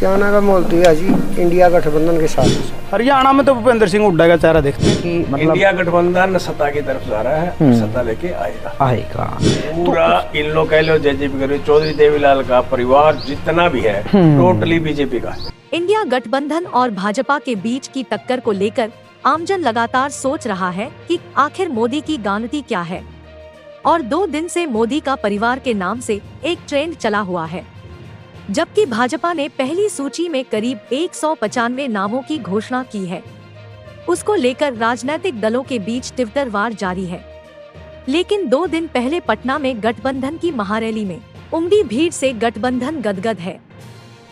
उचाना का माहौल तो है जी, इंडिया गठबंधन के साथ है। हरियाणा में तो भूपेंद्र सिंह हुड्डा का चेहरा देखते हैं कि मतलब इंडिया गठबंधन सत्ता की तरफ जा रहा है, सत्ता लेके आएगा। पूरा इन लोग कह लो जेजेपी करो, चौधरी देवीलाल का परिवार जितना भी है टोटली बीजेपी का है। इंडिया गठबंधन और भाजपा के बीच की टक्कर को लेकर आमजन लगातार सोच रहा है कि आखिर मोदी की गारंटी क्या है। और 2 दिन से मोदी का परिवार के नाम से एक ट्रेंड चला हुआ है, जबकि भाजपा ने पहली सूची में करीब 195 नामों की घोषणा की है। उसको लेकर राजनीतिक दलों के बीच ट्विटर वार जारी है। लेकिन 2 दिन पहले पटना में गठबंधन की महारैली में उमड़ी भीड़ से गठबंधन गदगद है।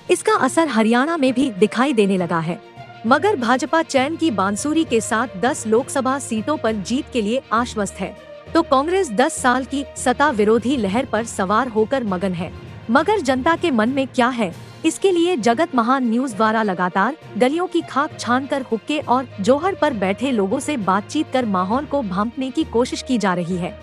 इसका असर हरियाणा में भी दिखाई देने लगा है, मगर भाजपा चैन की बांसुरी के साथ 10 लोकसभा सीटों पर जीत के लिए आश्वस्त है, तो कांग्रेस 10 साल की सत्ता विरोधी लहर पर सवार होकर मगन है। मगर जनता के मन में क्या है, इसके लिए जगत महान न्यूज द्वारा लगातार गलियों की खाक छानकर हुक्के और जोहड़ पर बैठे लोगों से बातचीत कर माहौल को भांपने की कोशिश की जा रही है।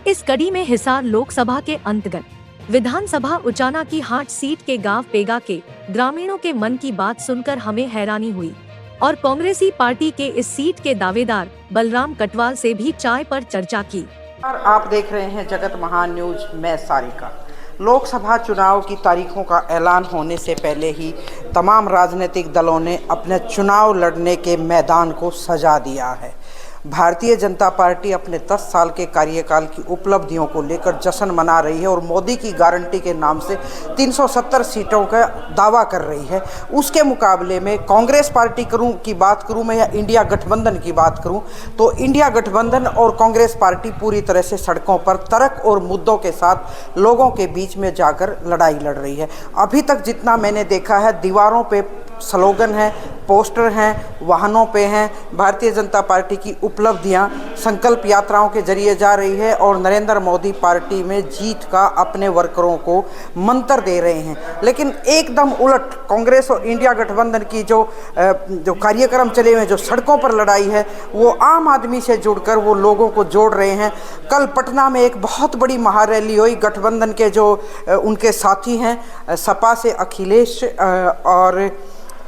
इस कड़ी में हिसार लोकसभा के अंतर्गत विधानसभा उचाना की हाट सीट के गांव पेगा के ग्रामीणों के मन की बात सुनकर हमें हैरानी हुई और कांग्रेसी पार्टी के इस सीट के दावेदार बलराम कटवाल से भी चाय पर चर्चा की। और आप देख रहे हैं जगत महान न्यूज, मैं सारिका। लोकसभा चुनाव की तारीखों का ऐलान होने से पहले ही तमाम राजनीतिक दलों ने अपने चुनाव लड़ने के मैदान को सजा दिया है। भारतीय जनता पार्टी अपने 10 साल के कार्यकाल की उपलब्धियों को लेकर जश्न मना रही है और मोदी की गारंटी के नाम से 370 सीटों का दावा कर रही है। उसके मुकाबले में कांग्रेस पार्टी की बात करूं मैं या इंडिया गठबंधन की बात करूं तो इंडिया गठबंधन और कांग्रेस पार्टी पूरी तरह से सड़कों पर तर्क और मुद्दों के साथ लोगों के बीच में जाकर लड़ाई लड़ रही है। अभी तक जितना मैंने देखा है, दीवारों पे स्लोगन है, पोस्टर हैं, वाहनों पे हैं। भारतीय जनता पार्टी की उपलब्धियां संकल्प यात्राओं के जरिए जा रही है और नरेंद्र मोदी पार्टी में जीत का अपने वर्करों को मंत्र दे रहे हैं। लेकिन एकदम उलट कांग्रेस और इंडिया गठबंधन की जो कार्यक्रम चले हुए, जो सड़कों पर लड़ाई है, वो आम आदमी से जुड़कर वो लोगों को जोड़ रहे हैं। कल पटना में एक बहुत बड़ी महारैली हुई। गठबंधन के जो उनके साथी हैं, सपा से अखिलेश और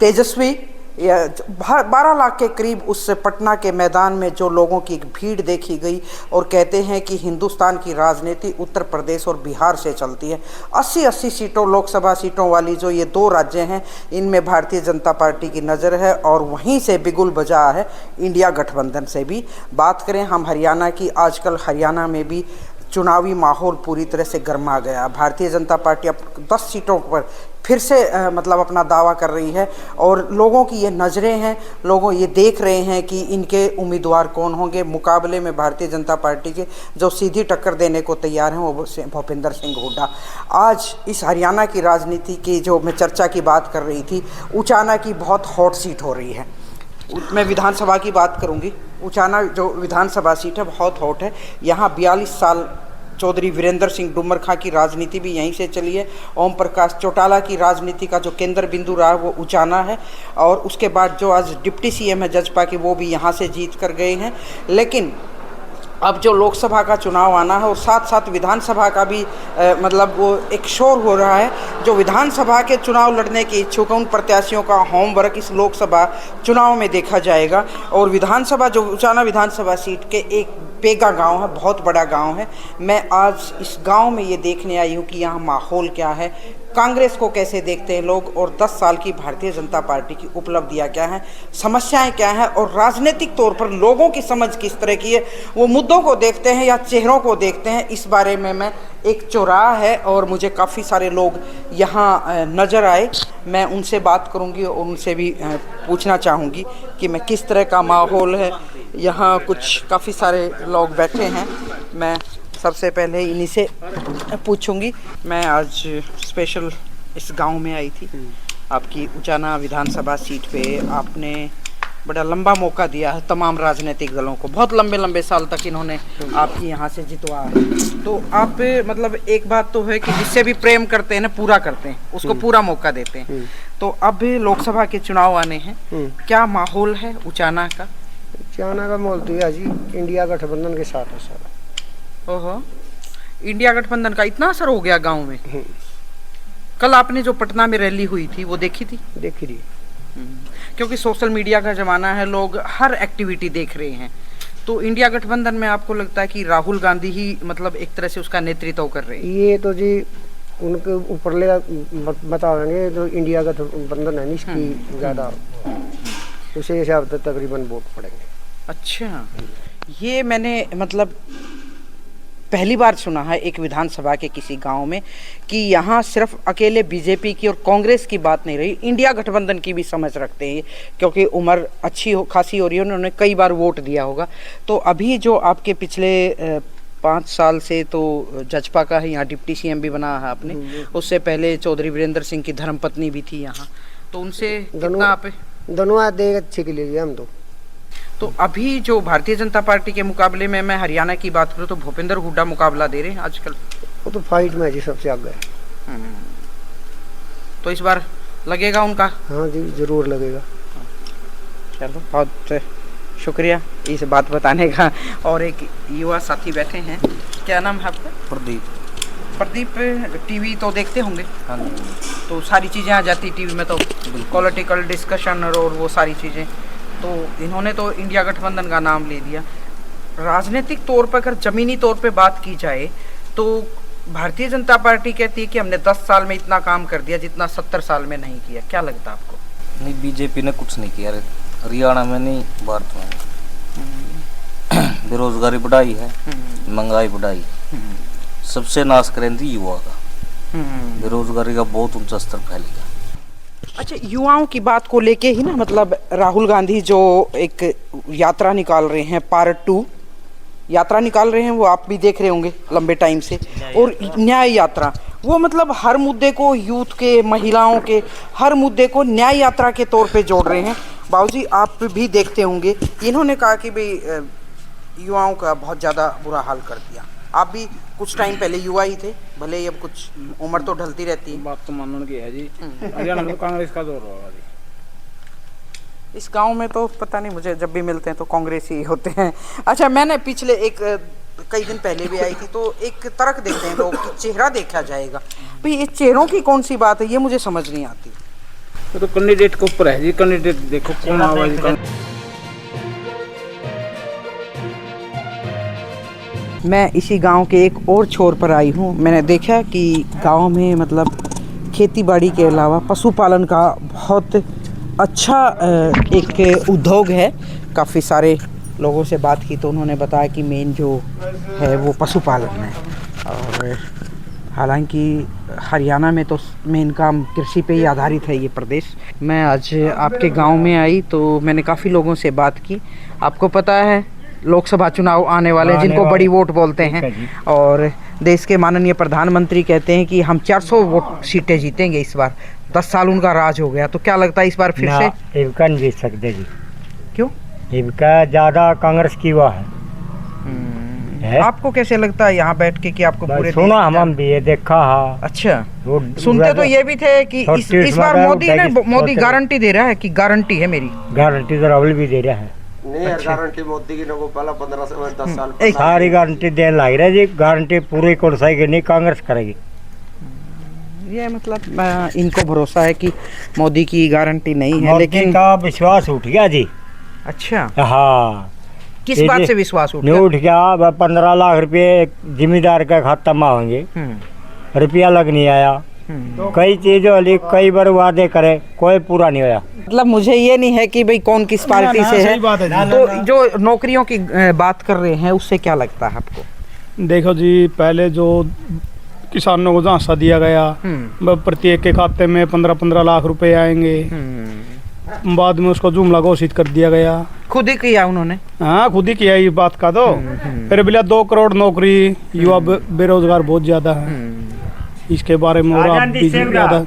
तेजस्वी, 12 लाख के करीब उस पटना के मैदान में जो लोगों की एक भीड़ देखी गई और कहते हैं कि हिंदुस्तान की राजनीति उत्तर प्रदेश और बिहार से चलती है। 80-80 सीटों लोकसभा सीटों वाली जो ये 2 राज्य हैं, इनमें भारतीय जनता पार्टी की नज़र है और वहीं से बिगुल बजा है इंडिया गठबंधन से भी। बात करें हम हरियाणा की, आजकल हरियाणा में भी चुनावी माहौल पूरी तरह से गर्मा गया। भारतीय जनता पार्टी अब 10 सीटों पर फिर से मतलब अपना दावा कर रही है और लोगों की ये नज़रें हैं, लोगों ये देख रहे हैं कि इनके उम्मीदवार कौन होंगे। मुकाबले में भारतीय जनता पार्टी के जो सीधी टक्कर देने को तैयार हैं वो भूपेंद्र सिंह हुड्डा। आज इस हरियाणा की राजनीति की जो मैं चर्चा की बात कर रही थी, उचाना की बहुत हॉट सीट हो रही है। मैं विधानसभा की बात करूंगी। उचाना जो विधानसभा सीट है बहुत हॉट है। यहाँ 42 साल चौधरी वीरेंद्र सिंह डुमर खां की राजनीति भी यहीं से चली है। ओम प्रकाश चौटाला की राजनीति का जो केंद्र बिंदु रहा वो उचाना है और उसके बाद जो आज डिप्टी सीएम है जजपा की, वो भी यहाँ से जीत कर गए हैं। लेकिन अब जो लोकसभा का चुनाव आना है और साथ साथ विधानसभा का भी मतलब वो एक शोर हो रहा है। जो विधानसभा के चुनाव लड़ने के इच्छुक हैं, उन प्रत्याशियों का होमवर्क इस लोकसभा चुनाव में देखा जाएगा। और विधानसभा जो उचाना विधानसभा सीट के एक पेगा गांव है, बहुत बड़ा गांव है। मैं आज इस गांव में ये देखने आई हूँ कि यहाँ माहौल क्या है, कांग्रेस को कैसे देखते हैं लोग और 10 साल की भारतीय जनता पार्टी की उपलब्धियां क्या हैं, समस्याएं क्या हैं और राजनीतिक तौर पर लोगों की समझ किस तरह की है। वो मुद्दों को देखते हैं या चेहरों को देखते हैं, इस बारे में मैं एक चौराहा है और मुझे काफ़ी सारे लोग यहाँ नज़र आए। मैं उनसे बात करूँगी और उनसे भी पूछना चाहूँगी कि मैं किस तरह का माहौल है। यहाँ कुछ काफ़ी सारे लोग बैठे हैं, मैं सबसे पहले इन्हीं से पूछूंगी। मैं आज स्पेशल इस गांव में आई थी, आपकी उचाना विधानसभा सीट पे आपने बड़ा लंबा मौका दिया है तमाम राजनीतिक दलों को, बहुत लंबे लंबे साल तक इन्होंने आपकी यहाँ से जितवा है। तो आप मतलब एक बात तो है कि जिससे भी प्रेम करते हैं ना, पूरा करते हैं, उसको पूरा मौका देते हैं। तो अब लोकसभा के चुनाव आने हैं, क्या माहौल है उचाना का? उचाना का माहौल तो है जी, इंडिया गठबंधन के साथ है सर। ओहो, इंडिया गठबंधन का इतना असर हो गया गांव में। कल आपने जो पटना में रैली हुई थी वो देखी थी? देखी रही। क्योंकि सोशल मीडिया का जमाना है, लोग हर एक्टिविटी देख रहे हैं, तो इंडिया गठबंधन में आपको लगता है कि राहुल गांधी ही मतलब एक तरह से उसका नेतृत्व कर रहे हैं? ये तो जी उनके ऊपर ले बताएंगे, जो इंडिया गठबंधन है इसकी ज़्यादा उसे हिसाब से तकरीबन वोट पड़ेंगे। अच्छा, ये मैंने मतलब पहली बार सुना है एक विधानसभा के किसी गांव में कि यहाँ सिर्फ अकेले बीजेपी की और कांग्रेस की बात नहीं रही, इंडिया गठबंधन की भी समझ रखते हैं, क्योंकि उम्र अच्छी खासी हो रही है, उन्होंने कई बार वोट दिया होगा। तो अभी जो आपके पिछले 5 साल से तो जजपा का है, यहाँ डिप्टी सीएम भी बना है आपने, उससे पहले चौधरी वीरेंद्र सिंह की धर्मपत्नी भी थी यहाँ, तो उनसे कितना आप दोनों आधे अच्छे के लिए हम तो अभी जो भारतीय जनता पार्टी के मुकाबले में मैं हरियाणा की बात करूँ तो भूपेंद्र हुड्डा मुकाबला दे रहे हैं आजकल। वो तो फाइट में जी सबसे आगे है। तो इस बार लगेगा उनका? हाँ जी जरूर लगेगा। चलो बहुत शुक्रिया इस बात बताने का। और एक युवा साथी बैठे हैं, क्या नाम है आपका? प्रदीप। प्रदीप, टीवी तो देखते होंगे? हाँ, तो सारी चीज़ें आ जाती टीवी में, तो पॉलिटिकल डिस्कशन और वो सारी चीज़ें, तो इन्होंने तो इंडिया गठबंधन का नाम ले दिया। राजनीतिक तौर पर अगर ज़मीनी तौर पे बात की जाए तो भारतीय जनता पार्टी कहती है कि हमने 10 साल में इतना काम कर दिया जितना 70 साल में नहीं किया, क्या लगता है आपको? नहीं, बीजेपी ने कुछ नहीं किया, हरियाणा में नहीं, भारत में बेरोजगारी बढ़ाई है, महंगाई बढ़ाई, सबसे नाश करें थी युवा का, बेरोजगारी का बहुत ऊंचा स्तर फैलेगा। अच्छा, युवाओं की बात को लेके ही ना, मतलब राहुल गांधी जो एक यात्रा निकाल रहे हैं, पार्ट 2 यात्रा निकाल रहे हैं, वो आप भी देख रहे होंगे लंबे टाइम से, और न्याय यात्रा, वो मतलब हर मुद्दे को, यूथ के, महिलाओं के हर मुद्दे को न्याय यात्रा के तौर पे जोड़ रहे हैं। बाबूजी आप भी देखते होंगे, इन्होंने कहा कि भाई युवाओं का बहुत ज़्यादा बुरा हाल कर दिया। आप भी कुछ टाइम पहले युवा ही थे, भले ही अब कुछ उम्र तो ढलती रहती है। बात तो मानने की है जी, हरियाणा में कांग्रेस का दौर होगा जी। इस गांव में तो पता नहीं, मुझे जब भी मिलते हैं तो कांग्रेस ही होते हैं। अच्छा, मैंने पिछले कई दिन पहले भी आई थी, तो एक तर्क देते हैं लोग कि चेहरा देखा जाएगा। भाई ये चेहरों की कौन सी बात है, ये मुझे समझ नहीं आती। तो कैंडिडेट के ऊपर है जी, कैंडिडेट देखो कौन आवाज। मैं इसी गांव के एक और छोर पर आई हूँ। मैंने देखा कि गांव में मतलब खेतीबाड़ी के अलावा पशुपालन का बहुत अच्छा एक उद्योग है। काफ़ी सारे लोगों से बात की तो उन्होंने बताया कि मेन जो है वो पशुपालन है, और हालांकि हरियाणा में तो मेन काम कृषि पे ही आधारित है ये प्रदेश। मैं आज आपके गांव में आई तो मैंने काफ़ी लोगों से बात की। आपको पता है लोकसभा चुनाव आने वाले, जिनको बड़ी वोट बोलते हैं, और देश के माननीय प्रधानमंत्री कहते हैं कि हम 400 वोट सीटें जीतेंगे इस बार। 10 साल उनका राज हो गया, तो क्या लगता है इस बार फिर से? इनका नहीं जीत सकते जी। क्यों? इनका ज़्यादा कांग्रेस की हुआ है। आपको कैसे लगता है यहाँ बैठ के कि आपको पूरे सुना हम भी ये देखा है। अच्छा, सुनते तो ये भी थे कि इस बार मोदी गारंटी दे रहा है कि गारंटी है मेरी। गारंटी तो राहुल भी दे रहा है। नहीं, गारंटी मोदी की को पहला 15 से 10 साल सारी गारंटी देने लग रहा है जी। गारंटी पूरी कौन सा नहीं, कांग्रेस करेगी। ये मतलब इनको भरोसा है कि मोदी की गारंटी नहीं है, लेकिन का विश्वास उठ गया जी। अच्छा, हाँ। किस बात से विश्वास उठ गया? 15 लाख रुपए जिम्मेदार का खाता में होंगे, रुपया लग नहीं आया। कई चीजों वाली कई बार वादे करे, कोई पूरा नहीं होया। मतलब मुझे ये नहीं है कि भाई कौन किस पार्टी से है, तो जो नौकरियों की बात कर रहे हैं उससे क्या लगता है आपको? देखो जी, पहले जो किसानों को झांसा दिया गया, प्रत्येक के खाते में 15-15 लाख रुपए आएंगे, बाद में उसको जुमला घोषित कर दिया गया। खुद ही किया उन्होंने? हाँ, खुद ही किया ये बात का। तो फिर बोला 2 करोड़ नौकरी, युवा बेरोजगार बहुत ज्यादा है। इसके बारे में और आप भी ज्यादा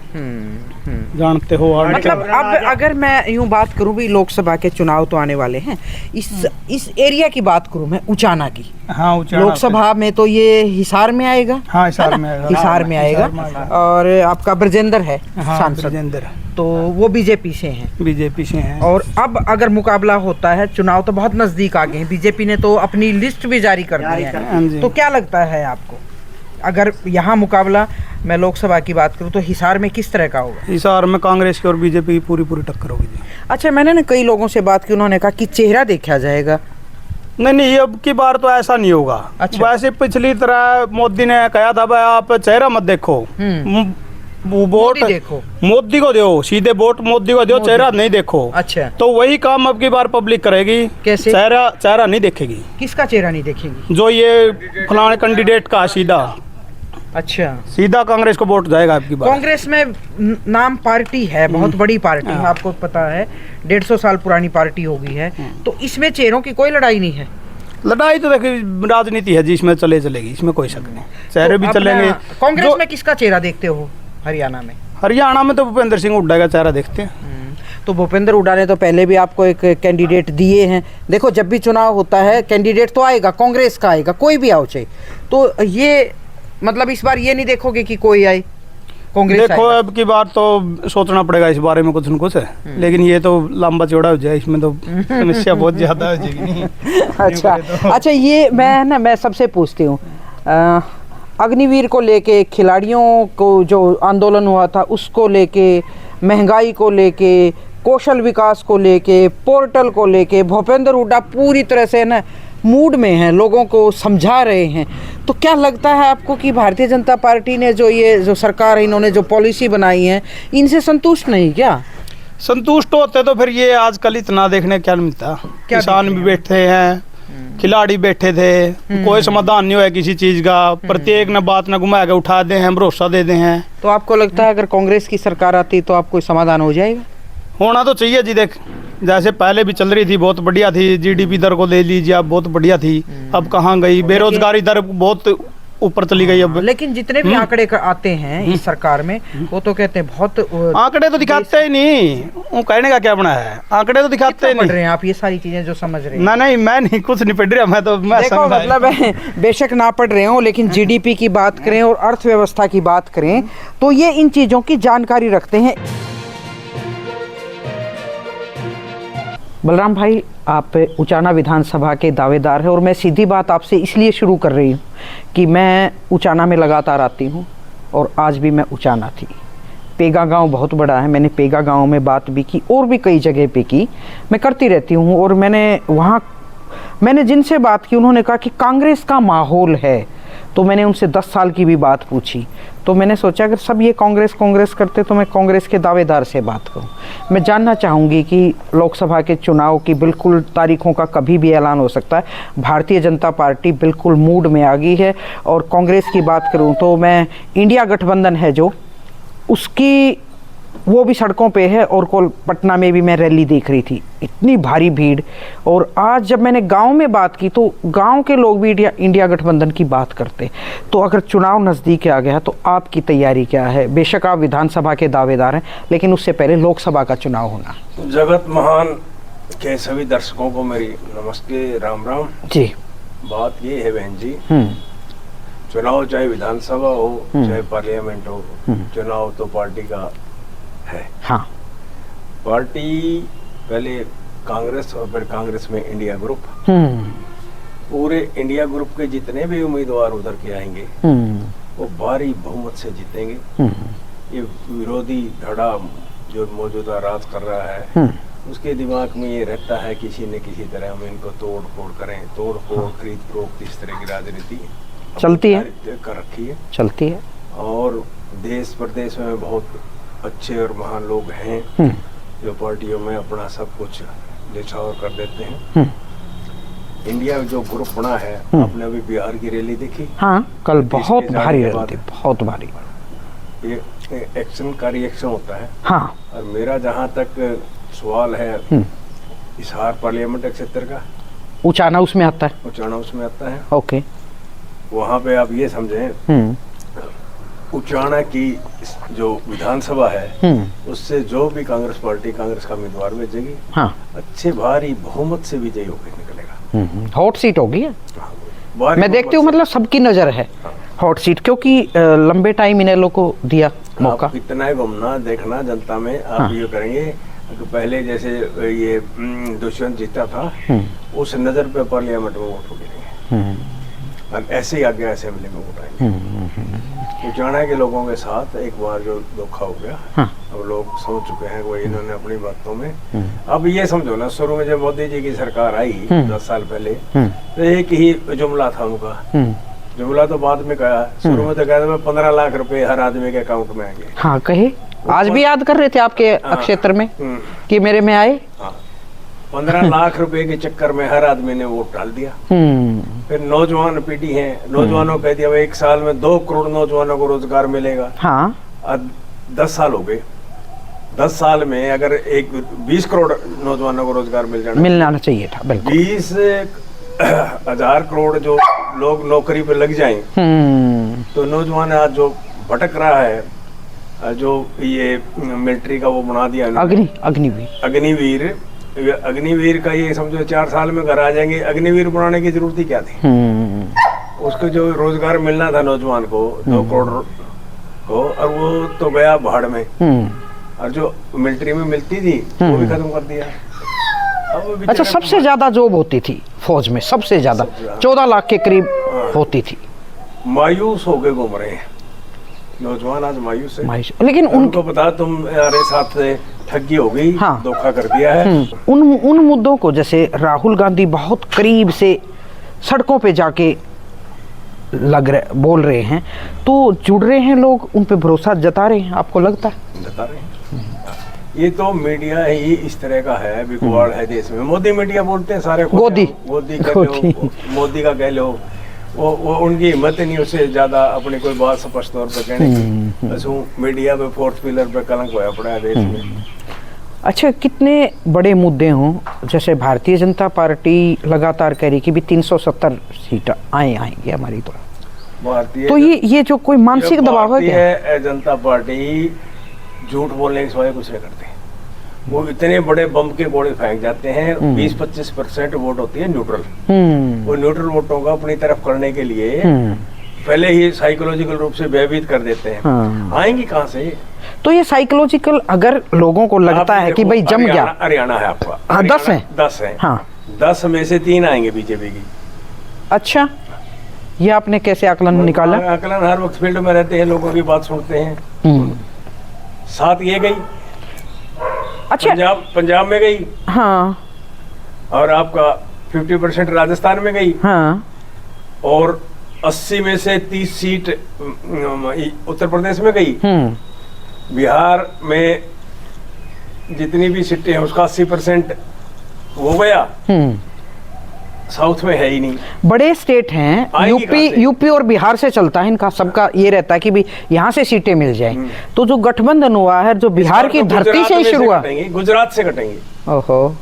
जानते हो। मतलब अब अगर मैं यूं बात करूं भी, लोकसभा के चुनाव तो आने वाले हैं, इस एरिया की बात करूं मैं, उचाना की। हाँ, लोकसभा में तो ये हिसार में आएगा। हाँ, हिसार में आएगा। हिसार में आएगा। और आपका ब्रजेंद्र है सांसद, ब्रजेंद्र, तो वो बीजेपी से हैं। बीजेपी से हैं। और अब अगर मुकाबला होता है, चुनाव तो बहुत नजदीक आ गए हैं, बीजेपी ने तो अपनी लिस्ट भी जारी कर दी है, तो क्या लगता है आपको अगर यहाँ मुकाबला मैं लोकसभा की बात करूं तो हिसार में किस तरह का होगा? हिसार में कांग्रेस की और बीजेपी की पूरी पूरी टक्कर होगी जी। अच्छा, मैंने ना कई लोगों से बात की, उन्होंने कहा कि चेहरा देखा जाएगा। नहीं, अब की बार तो ऐसा नहीं होगा। अच्छा। वैसे पिछली तरह मोदी ने कहा था भाई आप चेहरा मत देखो, वोट मोदी देखो, मोदी को दो, सीधे वोट मोदी को दो, चेहरा नहीं देखो। अच्छा, तो वही काम अब की बार पब्लिक करेगी। कैसे? चेहरा नहीं देखेगी। किसका चेहरा नहीं देखेगी? जो ये फलाने कैंडिडेट का सीधा। अच्छा, सीधा कांग्रेस को वोट जाएगा आपकी बार। कांग्रेस में नाम पार्टी है, बहुत बड़ी पार्टी है, आपको पता है, 150 साल पुरानी पार्टी हो गई है, तो इसमें चेहरों की कोई लड़ाई नहीं है। लड़ाई तो देखिए राजनीति है जी, इसमें चलेगी, इसमें कोई शक नहीं, चेहरे भी चलेंगे। कांग्रेस में किसका चेहरा देखते हो? हरियाणा में? हरियाणा में तो भूपेंद्र सिंह हुड्डा का चेहरा देखते हैं। तो भूपेंद्र हुड्डा ने तो पहले भी आपको एक कैंडिडेट दिए हैं। देखो, जब भी चुनाव होता है कैंडिडेट तो आएगा, कांग्रेस का आएगा, कोई भी आओ चाहिए। तो ये मतलब इस बार ये नहीं देखोगे कि कोई आए कांग्रेस? देखो अब की बार तो सोचना पड़ेगा इस बारे में कुछ न कुछ, लेकिन ये तो लंबा चौड़ा हो जाए, इसमें तो समस्या बहुत ज्यादा हो जाएगी। अच्छा, ये मैं सबसे पूछती हूँ, अग्निवीर को लेके, खिलाड़ियों को जो आंदोलन हुआ था उसको लेके, महंगाई को लेके, कौशल विकास को लेके, पोर्टल को लेके, भूपेंद्र हुड्डा पूरी तरह से ना मूड में हैं, लोगों को समझा रहे हैं। तो क्या लगता है आपको कि भारतीय जनता पार्टी ने जो सरकार है, इन्होंने जो पॉलिसी बनाई है, इनसे संतुष्ट नहीं क्या? संतुष्ट होते तो फिर ये आजकल इतना देखने क्या मिलता। किसान भी बैठे हैं, खिलाड़ी बैठे थे, कोई समाधान नहीं हुआ किसी चीज का, प्रत्येक ने बात न घुमा के उठा दे हैं, भरोसा दे दे हैं। तो आपको लगता है अगर कांग्रेस की सरकार आती तो आपको समाधान हो जाएगा? होना तो चाहिए जी। देख, जैसे पहले भी चल रही थी, बहुत बढ़िया थी, जीडीपी दर को ले लीजिए आप, बहुत बढ़िया थी, अब कहाँ गई? बेरोजगारी दर बहुत ऊपर चली गई अब। लेकिन जितने भी आंकड़े आते हैं इस सरकार में, वो तो कहते हैं बहुत आंकड़े तो दिखाते ही नहीं, वो कहने का क्या बना है, आंकड़े तो दिखाते ही पढ़ नहीं। रहे हैं आप ये सारी चीजें जो समझ रहे हैं? नहीं, मैं नहीं, कुछ नहीं पढ़ रहा, मैं तो देखो, मतलब बेशक ना पढ़ रहे हो, लेकिन जीडीपी की बात करें और अर्थव्यवस्था की बात करें तो ये इन चीजों की जानकारी रखते हैं। बलराम भाई, आप उचाना विधानसभा के दावेदार हैं और मैं सीधी बात आपसे इसलिए शुरू कर रही हूँ कि मैं उचाना में लगातार आती हूँ और आज भी मैं उचाना थी। पेगा गांव बहुत बड़ा है, मैंने पेगा गांव में बात भी की और भी कई जगह पे की, मैं करती रहती हूँ। और मैंने जिनसे बात की उन्होंने कहा कि कांग्रेस का माहौल है। तो मैंने उनसे 10 साल की भी बात पूछी, तो मैंने सोचा अगर सब ये कांग्रेस करते तो मैं कांग्रेस के दावेदार से बात करूं। मैं जानना चाहूँगी कि लोकसभा के चुनाव की बिल्कुल तारीखों का कभी भी ऐलान हो सकता है। भारतीय जनता पार्टी बिल्कुल मूड में आ गई है। और कांग्रेस की बात करूं तो मैं इंडिया गठबंधन है जो, उसकी वो भी सड़कों पे है। और पटना में भी मैं रैली देख रही थी, इतनी भारी भीड़। और आज जब मैंने गांव में बात की तो गांव के लोग भी इंडिया गठबंधन की बात करते। तो अगर चुनाव नज़दीक आ गया तो आपकी तैयारी क्या है? बेशक आप विधानसभा के दावेदार हैं, लेकिन उससे पहले लोकसभा का चुनाव होना। जगत महान के सभी दर्शकों को मेरी नमस्ते, राम राम जी। बात ये है बहन जी, चुनाव चाहे विधानसभा हो चाहे पार्लियामेंट हो, चुनाव तो पार्टी का है। हाँ। पार्टी पहले कांग्रेस और फिर कांग्रेस में इंडिया ग्रुप, पूरे इंडिया ग्रुप के जितने भी उम्मीदवार उधर के आएंगे वो भारी बहुमत से जीतेंगे। ये विरोधी धड़ा जो मौजूदा राज कर रहा है उसके दिमाग में ये रहता है किसी न किसी तरह हम इनको तोड़ फोड़ करें, तोड़ फोड़ खरीद फरोख्त, इस तरह की राजनीति चलती है, कर रखी है, चलती है। और देश प्रदेश में बहुत अच्छे और महान लोग हैं जो पार्टियों में अपना सब कुछ निछावर कर देते हैं। इंडिया जो ग्रुप बना है, आपने अभी बिहार की रैली देखी? हाँ, कल बहुत भारी रैली थी, बहुत भारी। ये एक्शन का रिएक्शन होता है। हाँ। और मेरा जहाँ तक सवाल है, हिसार पार्लियामेंट क्षेत्र का, उचाना उसमें आता है, उचाना उसमें आता है। ओके। वहाँ पे आप ये समझें, उचाना की जो विधानसभा है उससे जो भी कांग्रेस पार्टी कांग्रेस का उम्मीदवार भेजेगी, हाँ, अच्छे भारी बहुमत से विजयी होकर निकलेगा। हॉट सीट होगी। मैं देखती हूँ, मतलब सबकी नजर है हॉट सीट, क्योंकि लंबे टाइम इन लोगों को दिया मौका। कितना घूमना देखना जनता में, आप ये करेंगे पहले जैसे ये दुष्यंत जीता था, उस नजर पे पार्लियामेंट में वोट हो गए। और ऐसे ही आगे असेंबली में वोट आएंगे। तो जाना है कि लोगों के साथ एक बार जो धोखा हो गया, अब लोग समझ चुके हैं कि इन्होंने अपनी बातों में, अब ये समझो ना, शुरू में जब मोदी जी की सरकार आई 10 साल पहले, तो एक ही जुमला था उनका, जुमला तो बाद में कहा, शुरू में तो कहते 15 लाख रुपए हर आदमी के अकाउंट में आएंगे। हाँ कहे, आज भी याद कर रहे थे आपके क्षेत्र में कि मेरे में आए। 15 लाख रुपए के चक्कर में हर आदमी ने वोट डाल दिया। फिर नौजवान पीढ़ी है, नौजवानों कह दिया 1 साल में 2 करोड़ नौजवानों को रोजगार मिलेगा। हाँ। 10 साल हो गए, 10 साल में अगर 20 करोड़ नौजवानों को रोजगार मिलना चाहिए था, 20,000 करोड़ जो लोग नौकरी पे लग जाएं, तो नौजवान आज जो भटक रहा है, जो ये मिलिट्री का वो बना दिया अग्निवीर का, ये समझो 4 साल में घर आ जाएंगे। अग्निवीर बनाने की जरूरत ही क्या थी? उसको जो रोजगार मिलना था नौजवान को 2 करोड़ को, और वो तो गया भाड़ में, और जो मिलिट्री में मिलती थी वो भी खत्म कर दिया। अच्छा, सबसे ज्यादा जॉब होती थी फौज में, सबसे ज्यादा 14 लाख के करीब होती थी। मायूस हो गए घूम रहे हैं नौजवान, आज मायूस है। लेकिन उनको पता तुम्हारे साथ ठगी हो गई, धोखा कर दिया है। उन मुद्दों को, जैसे राहुल गांधी बहुत करीब से सड़कों पे जाके बोल रहे हैं, तो जुड़ रहे हैं लोग, उन पे भरोसा जता रहे हैं, आपको लगता है? जता रहे हैं। ये तो मीडिया ही इस तरह का है, बिगवाड़ है देश में। मोदी मीडिया बोलते हैं सारे, मोदी का कह लो, वो उनकी हिम्मत नहीं उससे ज्यादा अपनी कोई बात स्पष्ट तौर पर कहने की। बस मीडिया पे 4th पिलर पे कलंक होया पड़ा है देश में। अच्छा, कितने बड़े मुद्दे हों, जैसे भारतीय जनता पार्टी लगातार कह रही कि भी 370 सीट आएंगी हमारी, तो ये जो कोई मानसिक दबाव है क्या? जनता पार्टी झूठ बोलने के सिवाय कुछ नहीं करते। वो इतने बड़े बम के गोले फेंक जाते हैं, 20-25% वोट होती है न्यूट्रल। वो न्यूट्रल वोटों को अपनी तरफ करने के लिए पहले ही साइकोलॉजिकल रूप से भयभीत कर देते हैं। आएंगी कहाँ से? तो ये साइकोलॉजिकल, अगर लोगों को लगता है कि भाई जम गया, हरियाणा है आपका, 10 है, 10 है, 10 में से 3 आएंगे बीजेपी की। अच्छा, ये आपने कैसे आकलन निकाला? आकलन हर वक्त फील्ड में रहते हैं, लोगों की बात सुनते हैं। 7 ये गई। अच्छा, पंजाब में गई, हाँ, और आपका 50% राजस्थान में गई, हाँ, और 80 में से 30 सीट उत्तर प्रदेश में गई। बिहार में जितनी भी सीटें हैं उसका 80% हो गया। साउथ में है ही नहीं। बड़े स्टेट हैं, यूपी और बिहार से चलता है इनका, सबका ये रहता है कि भी यहाँ से सीटें मिल जाएं। तो जो गठबंधन हुआ है, जो बिहार की धरती से ही शुरू हुआ, गुजरात से कटेंगे। ओहो,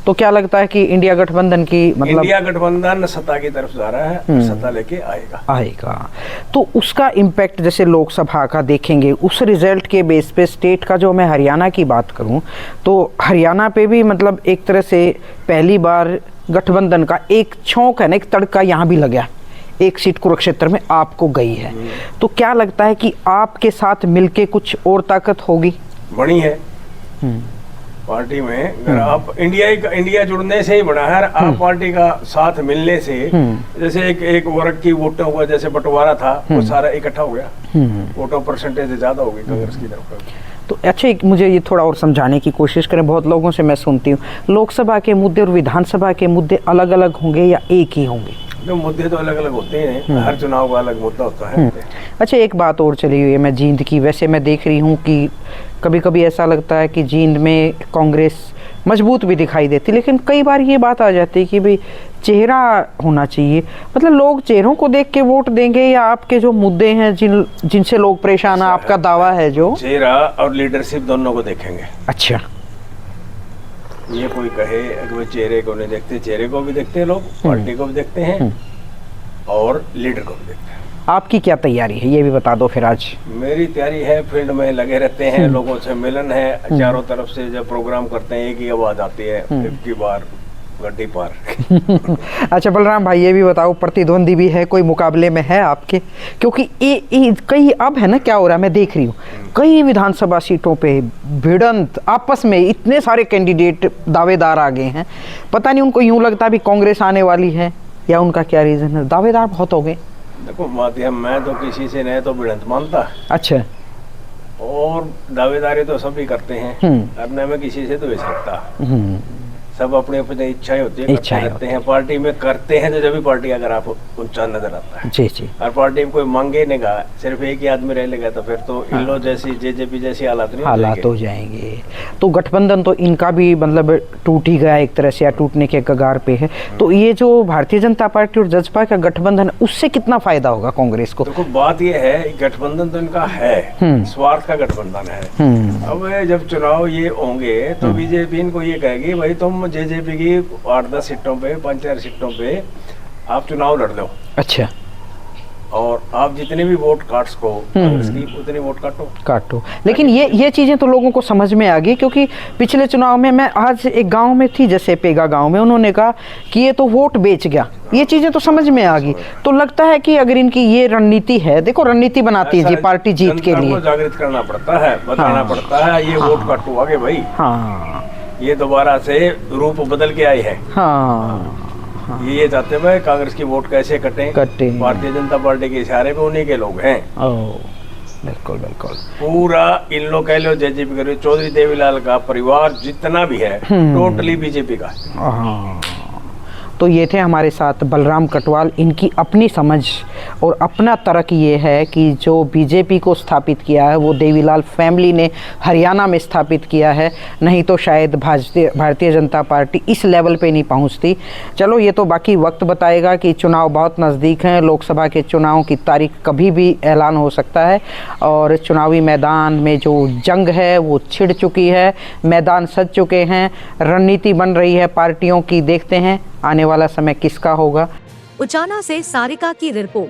तो क्या लगता है कि इंडिया गठबंधन की, मतलब इंडिया गठबंधन सत्ता की तरफ जा रहा है, सत्ता लेके आएगा। तो उसका इम्पैक्ट जैसे लोकसभा का देखेंगे, उस रिजल्ट के बेस पे स्टेट का, जो मैं हरियाणा की बात करूं तो हरियाणा पे भी मतलब एक तरह से पहली बार गठबंधन का एक छौंक है ना, एक तड़का यहाँ भी लगा, एक सीट कुरुक्षेत्र में आपको गई है। तो क्या लगता है कि आपके साथ मिलके कुछ और ताकत होगी? बड़ी है पार्टी में। अगर आप इंडिया जुड़ने से ही बना है, आप पार्टी का साथ मिलने से, जैसे एक वर्ग की वोटों का जैसे बंटवारा था, वो सारा इकट्ठा हो गया, वोटों परसेंटेज ज्यादा हो गई कांग्रेस की तरफ। तो अच्छा, मुझे ये थोड़ा और समझाने की कोशिश करें। बहुत लोगों से मैं सुनती हूँ लोकसभा के मुद्दे और विधानसभा के मुद्दे अलग अलग होंगे या एक ही होंगे? तो मुद्दे तो अलग अलग होते हैं, हर चुनाव का अलग मुद्दा होता है। अच्छा, एक बात और चली हुई है, मैं जींद की, वैसे मैं देख रही हूँ कि कभी कभी ऐसा लगता है कि जींद में कांग्रेस मजबूत भी दिखाई देती, लेकिन कई बार ये बात आ जाती है कि भाई चेहरा होना चाहिए। मतलब लोग चेहरों को देख के वोट देंगे या आपके जो मुद्दे हैं जिनसे लोग परेशान हैं, आपका दावा है जो चेहरा और लीडरशिप दोनों को देखेंगे। अच्छा, ये कोई कहे कि वो चेहरे को नहीं देखते, चेहरे को भी देखते हैं लोग, पार्टी को भी देखते हैं और लीडर को भी देखते हैं। आपकी क्या तैयारी है ये भी बता दो फिर आज। मेरी तैयारी है, फील्ड में लगे रहते हैं, लोगों से मिलन है, चारों तरफ से जब प्रोग्राम करते हैं एक ही आवाज आती है, की बार गड्डी पार। अच्छा बलराम भाई, ये भी बताओ, प्रतिद्वंदी भी है कोई मुकाबले में है आपके? क्योंकि कई अब है ना, क्या हो रहा है मैं देख रही हूँ, कई विधानसभा सीटों पे भिड़ंत, आपस में इतने सारे कैंडिडेट दावेदार आ गए हैं, पता नहीं उनको यूं लगता भी कांग्रेस आने वाली है, या उनका क्या रीज़न है? दावेदार बहुत हो गए। देखो माध्यम, मैं तो किसी से नहीं तो भिड़ंत मानता, अच्छा। और दावेदारी तो सभी करते हैं, करने में किसी से तो हो सकता, सब अपनी अपनी इच्छाएं होती है, इच्छाएं करते हैं पार्टी में, करते हैं तो जब भी पार्टी अगर आप ऊंचा नजर आता है। जी जी। और पार्टी में कोई मांगे नहीं गा, सिर्फ एक ही आदमी रह लेगा तो फिर तो इन लोग जैसी जेजेपी जैसी हालात नहीं हालात हो जाएंगे। तो गठबंधन तो इनका भी मतलब टूट ही गया एक तरह से, या टूटने के कगार पे है। तो ये जो भारतीय जनता पार्टी और जसपा का गठबंधन है, उससे कितना फायदा होगा कांग्रेस को? देखो बात ये है, गठबंधन तो इनका है, स्वार्थ का गठबंधन है। अब जब चुनाव ये होंगे तो बीजेपी इनको ये कहेगी भाई तुम जेजेपी की 8-10 सीटों पे, 5-4 सीटों पे आप चुनाव लड़ लो। अच्छा। और आप जितने भी वोट काट सको कांग्रेस की उतने वोट काटो। लेकिन ये चीजें तो लोगों को समझ में आ गई, क्योंकि पिछले चुनाव में मैं आज एक गांव में थी, जैसे पेगा गांव में, उन्होंने कहा कि ये तो वोट बेच गया। ये चीजें तो समझ में आ गई। तो लगता है कि अगर इनकी ये रणनीति है, देखो रणनीति बनाती है जी पार्टी जीत के लिए, जागृत करना पड़ता है, बताना पड़ता है ये वोट काटो आगे भाई। हाँ, ये दोबारा से रूप बदल के आई है। हाँ, ये चाहते हैं कांग्रेस की वोट कैसे कटे। भारतीय जनता पार्टी के इशारे पे उन्हीं के लोग हैं। बिल्कुल बिल्कुल। पूरा इन लोग कह लो जेजेपी करो, चौधरी देवीलाल का परिवार जितना भी है टोटली बीजेपी का। तो ये थे हमारे साथ बलराम कटवाल। इनकी अपनी समझ और अपना तर्क ये है कि जो बीजेपी को स्थापित किया है वो देवीलाल फैमिली ने हरियाणा में स्थापित किया है, नहीं तो शायद भारतीय जनता पार्टी इस लेवल पे नहीं पहुंचती। चलो ये तो बाकी वक्त बताएगा कि चुनाव बहुत नज़दीक हैं, लोकसभा के चुनाव की तारीख कभी भी ऐलान हो सकता है, और चुनावी मैदान में जो जंग है वो छिड़ चुकी है, मैदान सज चुके हैं, रणनीति बन रही है पार्टियों की। देखते हैं आने वाला समय किसका होगा। उचाना से सारिका की रिपोर्ट।